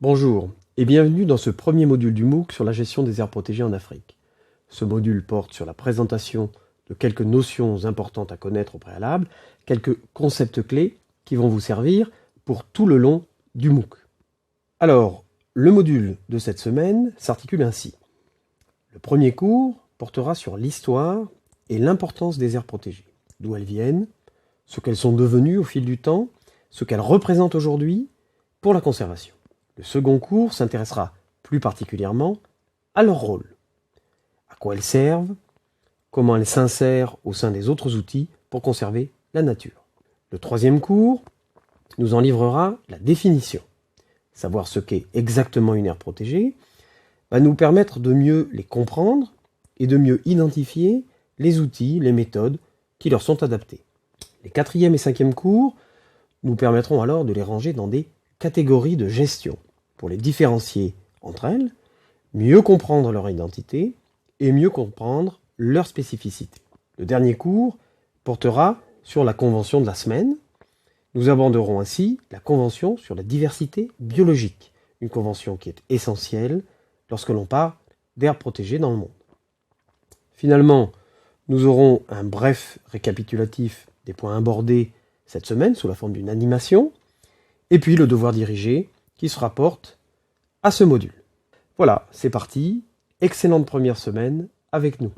Bonjour et bienvenue dans ce premier module du MOOC sur la gestion des aires protégées en Afrique. Ce module porte sur la présentation de quelques notions importantes à connaître au préalable, quelques concepts clés qui vont vous servir pour tout le long du MOOC. Alors, le module de cette semaine s'articule ainsi. Le premier cours portera sur l'histoire et l'importance des aires protégées, d'où elles viennent, ce qu'elles sont devenues au fil du temps, ce qu'elles représentent aujourd'hui pour la conservation. Le second cours s'intéressera plus particulièrement à leur rôle, à quoi elles servent, comment elles s'insèrent au sein des autres outils pour conserver la nature. Le troisième cours nous en livrera la définition. Savoir ce qu'est exactement une aire protégée va nous permettre de mieux les comprendre et de mieux identifier les outils, les méthodes qui leur sont adaptés. Les quatrième et cinquième cours nous permettront alors de les ranger dans des catégories de gestion pour les différencier entre elles, mieux comprendre leur identité et mieux comprendre leur spécificité. Le dernier cours portera sur la convention de la semaine. Nous aborderons ainsi la convention sur la diversité biologique, une convention qui est essentielle lorsque l'on parle d'aires protégées dans le monde. Finalement, nous aurons un bref récapitulatif des points abordés cette semaine sous la forme d'une animation, et puis le devoir dirigé qui se rapporte à ce module. Voilà, c'est parti. Excellente première semaine avec nous.